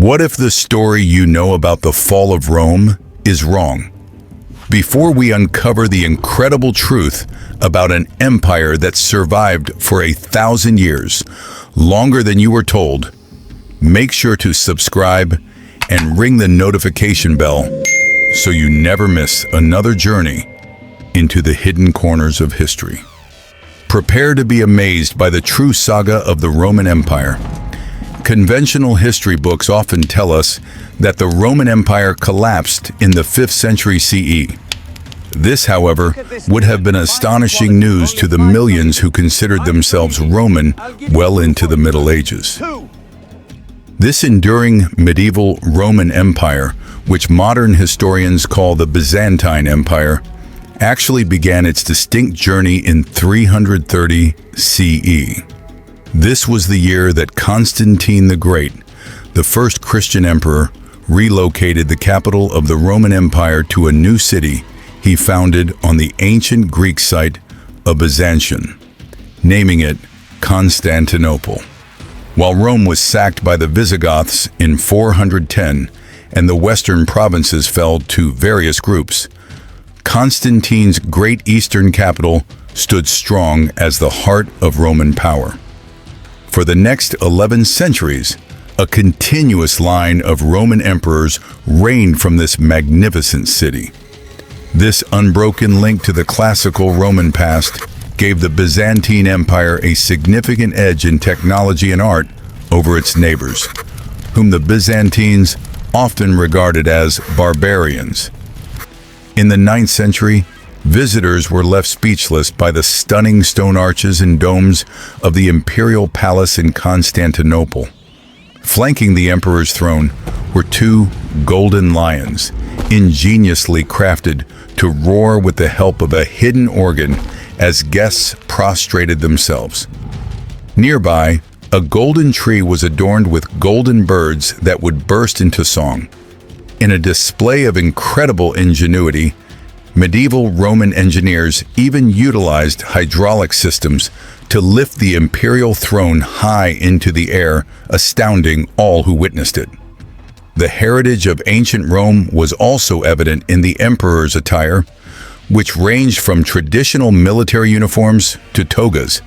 What if the story you know about the fall of Rome is wrong? Before we uncover the incredible truth about an empire that survived for 1,000 years, longer than you were told, make sure to subscribe and ring the notification bell so you never miss another journey into the hidden corners of history. Prepare to be amazed by the true saga of the Roman Empire. Conventional history books often tell us that the Roman Empire collapsed in the 5th century CE. This, however, would have been astonishing news to the millions who considered themselves Roman well into the Middle Ages. This enduring medieval Roman Empire, which modern historians call the Byzantine Empire, actually began its distinct journey in 330 CE. This was the year that Constantine the Great, the first Christian emperor, relocated the capital of the Roman Empire to a new city he founded on the ancient Greek site of Byzantium, naming it Constantinople. While Rome was sacked by the Visigoths in 410 and the western provinces fell to various groups, Constantine's great eastern capital stood strong as the heart of Roman power. For the next 11 centuries, a continuous line of Roman emperors reigned from this magnificent city. This unbroken link to the classical Roman past gave the Byzantine Empire a significant edge in technology and art over its neighbors, whom the Byzantines often regarded as barbarians. In the 9th century, visitors were left speechless by the stunning stone arches and domes of the imperial palace in Constantinople. Flanking the emperor's throne were 2 golden lions, ingeniously crafted to roar with the help of a hidden organ as guests prostrated themselves. Nearby, a golden tree was adorned with golden birds that would burst into song. In a display of incredible ingenuity, medieval Roman engineers even utilized hydraulic systems to lift the imperial throne high into the air, astounding all who witnessed it. The heritage of ancient Rome was also evident in the emperor's attire, which ranged from traditional military uniforms to togas,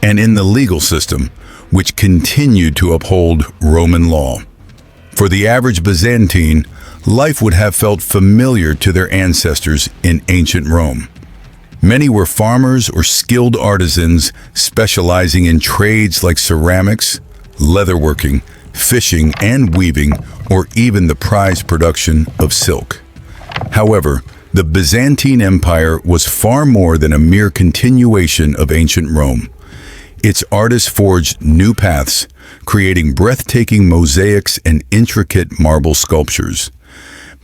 and in the legal system, which continued to uphold Roman law. For the average Byzantine, life would have felt familiar to their ancestors in ancient Rome. Many were farmers or skilled artisans specializing in trades like ceramics, leatherworking, fishing and weaving, or even the prized production of silk. However, the Byzantine Empire was far more than a mere continuation of ancient Rome. Its artists forged new paths, creating breathtaking mosaics and intricate marble sculptures.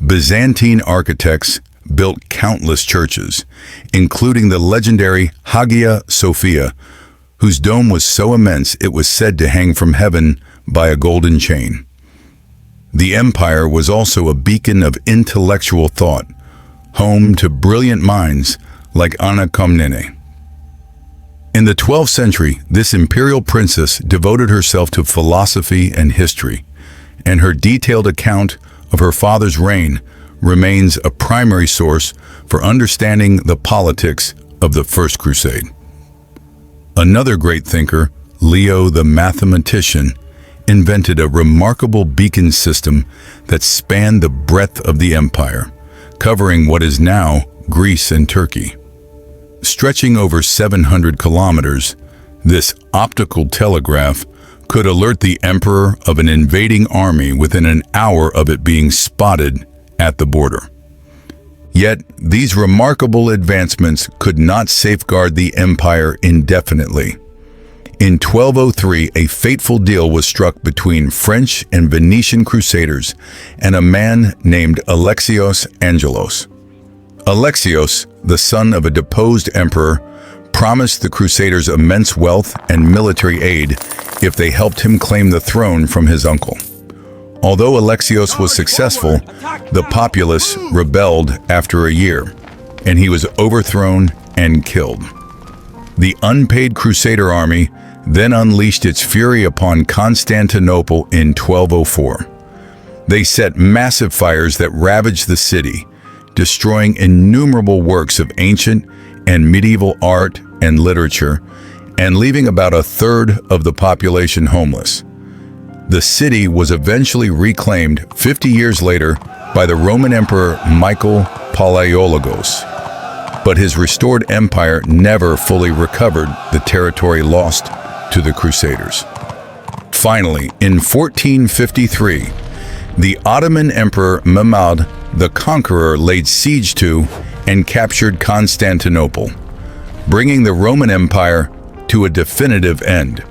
Byzantine architects built countless churches, including the legendary Hagia Sophia, whose dome was so immense it was said to hang from heaven by a golden chain. The empire was also a beacon of intellectual thought, home to brilliant minds like Anna Komnene. In the 12th century, this imperial princess devoted herself to philosophy and history, and her detailed account of her father's reign remains a primary source for understanding the politics of the First Crusade. Another great thinker, Leo the mathematician, invented a remarkable beacon system that spanned the breadth of the empire, covering what is now Greece and Turkey. Stretching over 700 kilometers, this optical telegraph could alert the emperor of an invading army within an hour of it being spotted at the border. Yet, these remarkable advancements could not safeguard the empire indefinitely. In 1203, a fateful deal was struck between French and Venetian crusaders and a man named Alexios Angelos. Alexios, the son of a deposed emperor, promised the crusaders immense wealth and military aid if they helped him claim the throne from his uncle. Although Alexios was successful, the populace rebelled after a year, and he was overthrown and killed. The unpaid Crusader army then unleashed its fury upon Constantinople in 1204. They set massive fires that ravaged the city, destroying innumerable works of ancient and medieval art and literature, and leaving about a third of the population homeless. The city was eventually reclaimed 50 years later by the Roman Emperor Michael Palaiologos, but his restored empire never fully recovered the territory lost to the Crusaders. Finally, in 1453, the Ottoman Emperor Mehmed the Conqueror laid siege to and captured Constantinople, bringing the Roman Empire to a definitive end.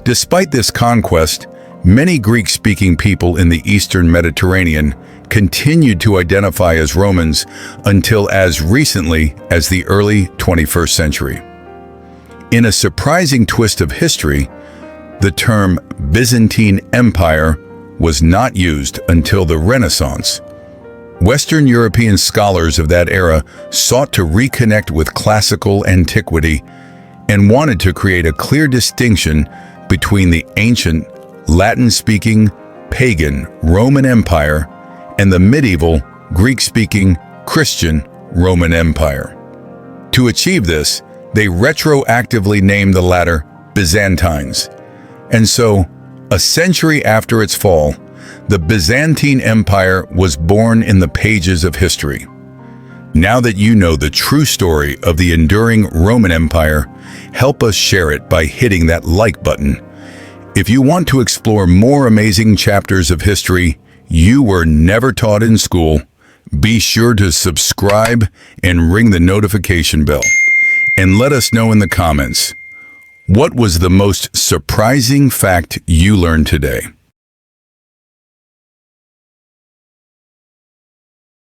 Despite this conquest, many Greek-speaking people in the Eastern Mediterranean continued to identify as Romans until as recently as the early 21st century. In a surprising twist of history, the term Byzantine Empire was not used until the Renaissance. Western European scholars of that era sought to reconnect with classical antiquity and wanted to create a clear distinction between the ancient, Latin-speaking, pagan Roman Empire and the medieval, Greek-speaking, Christian Roman Empire. To achieve this, they retroactively named the latter Byzantines. And so, a century after its fall, the Byzantine Empire was born in the pages of history. Now that you know the true story of the enduring Roman Empire, help us share it by hitting that like button. If you want to explore more amazing chapters of history you were never taught in school, be sure to subscribe and ring the notification bell. And let us know in the comments, what was the most surprising fact you learned today?